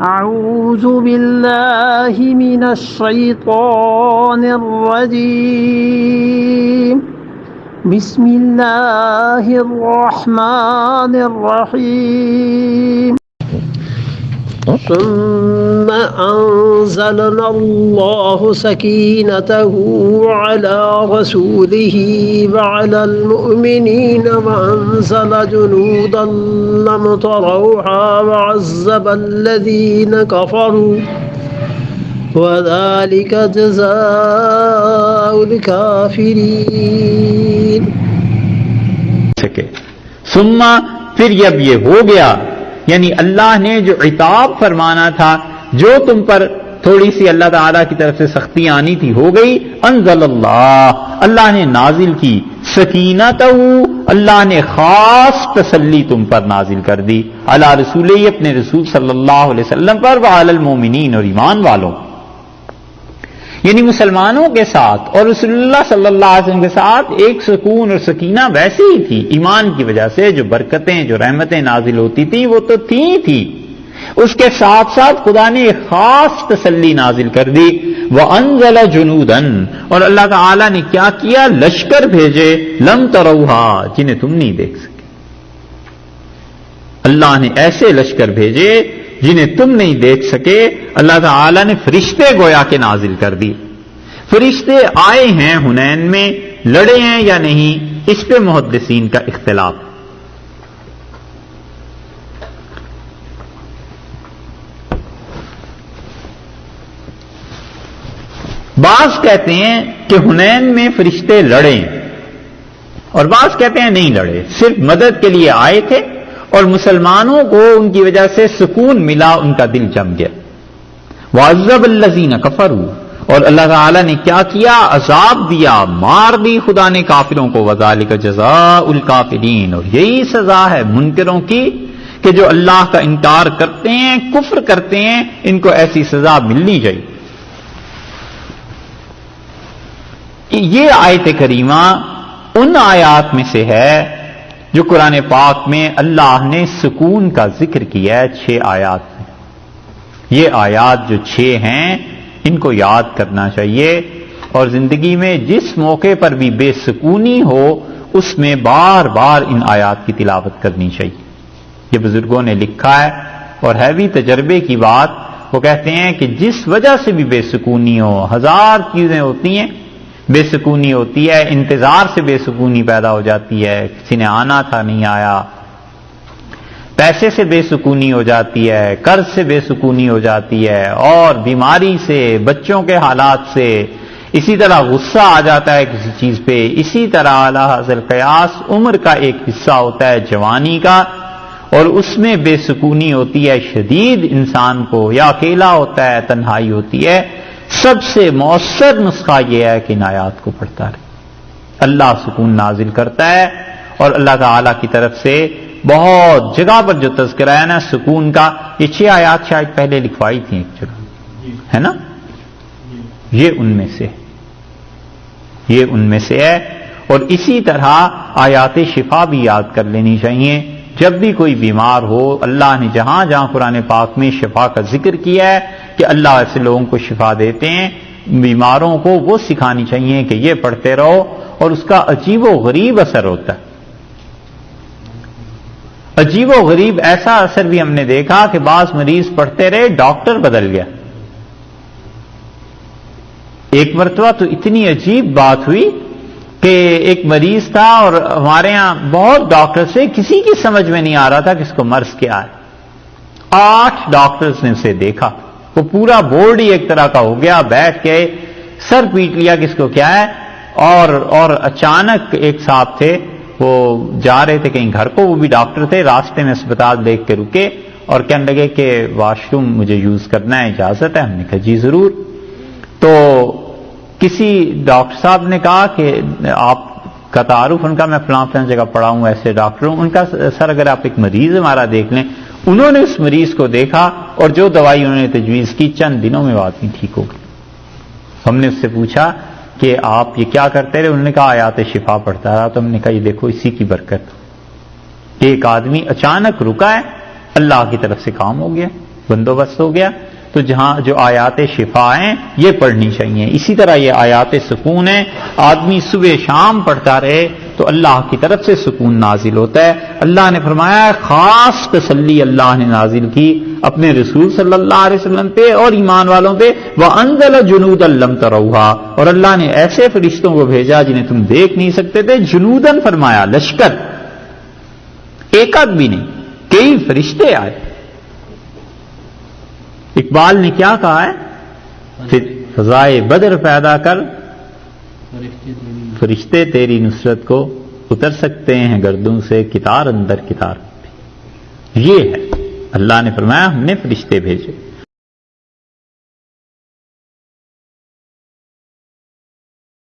أعوذ بالله من الشيطان الرجيم بسم الله الرحمن الرحيم ثم أنزلنا الله سكينته على رسوله وعلى المؤمنين وأنزل جنودا لم تروها وعذب الذين كفروا وذلك جزاء الكافرين. ثم پھر جب یہ ہو گیا، یعنی اللہ نے جو عتاب فرمانا تھا، جو تم پر تھوڑی سی اللہ تعالیٰ کی طرف سے سختی آنی تھی ہو گئی، انزل اللہ نے نازل کی، سکینتہ اللہ نے خاص تسلی تم پر نازل کر دی، علی رسولہ اپنے رسول صلی اللہ علیہ وسلم پر، وعلی المومنین اور ایمان والوں، یعنی مسلمانوں کے ساتھ اور رسول اللہ صلی اللہ علیہ وسلم کے ساتھ ایک سکون اور سکینہ ویسے ہی تھی، ایمان کی وجہ سے جو برکتیں جو رحمتیں نازل ہوتی تھیں وہ تو تھی، اس کے ساتھ ساتھ خدا نے ایک خاص تسلی نازل کر دی، وَأَنزَلَ جُنُودًا اور اللہ تعالی نے کیا کیا، لشکر بھیجے، لم تروہا جنہیں تم نہیں دیکھ سکے، اللہ نے ایسے لشکر بھیجے جنہیں تم نہیں دیکھ سکے، اللہ تعالی نے فرشتے گویا کے نازل کر دی. فرشتے آئے ہیں حنین میں، لڑے ہیں یا نہیں، اس پہ محدثین کا اختلاف. بعض کہتے ہیں کہ حنین میں فرشتے لڑے اور بعض کہتے ہیں نہیں لڑے، صرف مدد کے لیے آئے تھے اور مسلمانوں کو ان کی وجہ سے سکون ملا، ان کا دل جم گیا. وَعَذَّبَ الَّذِينَ كَفَرُوا اور اللہ تعالیٰ نے کیا کیا، عذاب دیا، مار دی خدا نے کافروں کو، وَذَلِكَ جَزَاءُ الْكَافِرِينَ اور یہی سزا ہے منکروں کی کہ جو اللہ کا انکار کرتے ہیں، کفر کرتے ہیں، ان کو ایسی سزا ملنی چاہیے. یہ آیت کریمہ ان آیات میں سے ہے جو قرآن پاک میں اللہ نے سکون کا ذکر کیا ہے 6 آیات میں. یہ آیات جو 6 ہیں ان کو یاد کرنا چاہیے اور زندگی میں جس موقع پر بھی بے سکونی ہو اس میں بار بار ان آیات کی تلاوت کرنی چاہیے. یہ بزرگوں نے لکھا ہے اور ہے بھی تجربے کی بات. وہ کہتے ہیں کہ جس وجہ سے بھی بے سکونی ہو، 1000 چیزیں ہوتی ہیں، بے سکونی ہوتی ہے، انتظار سے بے سکونی پیدا ہو جاتی ہے، کسی نے آنا تھا نہیں آیا، پیسے سے بے سکونی ہو جاتی ہے، قرض سے بے سکونی ہو جاتی ہے، اور بیماری سے، بچوں کے حالات سے، اسی طرح غصہ آ جاتا ہے کسی چیز پہ، اسی طرح اعلیٰ حاصل قیاس عمر کا ایک حصہ ہوتا ہے جوانی کا، اور اس میں بے سکونی ہوتی ہے شدید انسان کو، یا اکیلا ہوتا ہے، تنہائی ہوتی ہے. سب سے مؤثر نسخہ یہ ہے کہ ان آیات کو پڑھتا رہے. اللہ سکون نازل کرتا ہے اور اللہ تعالی کی طرف سے بہت جگہ پر جو تذکرہ ہے نا سکون کا، یہ 6 آیات شاید پہلے لکھوائی تھی ایک جگہ، ہے نا، یہ ان میں سے ہے. اور اسی طرح آیات شفا بھی یاد کر لینی چاہیے. جب بھی کوئی بیمار ہو، اللہ نے جہاں جہاں قرآن پاک میں شفا کا ذکر کیا ہے کہ اللہ ایسے لوگوں کو شفا دیتے ہیں، بیماروں کو وہ سکھانی چاہیے کہ یہ پڑھتے رہو، اور اس کا عجیب و غریب اثر ہوتا ہے. عجیب و غریب ایسا اثر بھی ہم نے دیکھا کہ بعض مریض پڑھتے رہے، ڈاکٹر بدل گیا. ایک مرتبہ تو اتنی عجیب بات ہوئی کہ ایک مریض تھا اور ہمارے ہاں بہت ڈاکٹر سے کسی کی سمجھ میں نہیں آ رہا تھا کہ اس کو مرض کیا ہے. 8 ڈاکٹرز نے اسے دیکھا، وہ پورا بورڈ ہی ایک طرح کا ہو گیا، بیٹھ کے سر پیٹ لیا کہ اس کو کیا ہے. اور اچانک ایک صاحب تھے، وہ جا رہے تھے کہیں گھر کو، وہ بھی ڈاکٹر تھے، راستے میں اسپتال دیکھ کے رکے اور کہنے لگے کہ واش روم مجھے یوز کرنا ہے، اجازت ہے؟ ہم نے کہا جی ضرور. تو کسی ڈاکٹر صاحب نے کہا کہ آپ کا تعارف، ان کا میں فلاں جگہ پڑھا ہوں، ایسے ڈاکٹر ہوں. ان کا سر اگر آپ ایک مریض ہمارا دیکھ لیں. انہوں نے اس مریض کو دیکھا اور جو دوائی انہوں نے تجویز کی چند دنوں میں بات نہیں ٹھیک ہو گئی. ہم نے اس سے پوچھا کہ آپ یہ کیا کرتے رہے؟ انہوں نے کہا آیات شفا پڑھتا رہا. تو ہم نے کہا یہ دیکھو اسی کی برکت، ایک آدمی اچانک رکا ہے، اللہ کی طرف سے کام ہو گیا. بندوبست ہو گیا. تو جہاں جو آیات شفا ہیں یہ پڑھنی چاہیے. اسی طرح یہ آیات سکون ہیں، آدمی صبح شام پڑھتا رہے تو اللہ کی طرف سے سکون نازل ہوتا ہے. اللہ نے فرمایا خاص تسلی اللہ نے نازل کی اپنے رسول صلی اللہ علیہ وسلم پہ اور ایمان والوں پہ. وَأَنزَلَ جُنُودًا لَّمْ تَرَوْهَا، اور اللہ نے ایسے فرشتوں کو بھیجا جنہیں تم دیکھ نہیں سکتے تھے. جنودن فرمایا لشکر، ایک آدھ بھی نہیں، کئی فرشتے آئے. اقبال نے کیا کہا ہے؟ پھر فضائے بدر پیدا کر، فرشتے تیری نصرت کو اتر سکتے ہیں گردوں سے کتار اندر کتار. یہ ہے اللہ نے فرمایا ہم نے فرشتے بھیجے.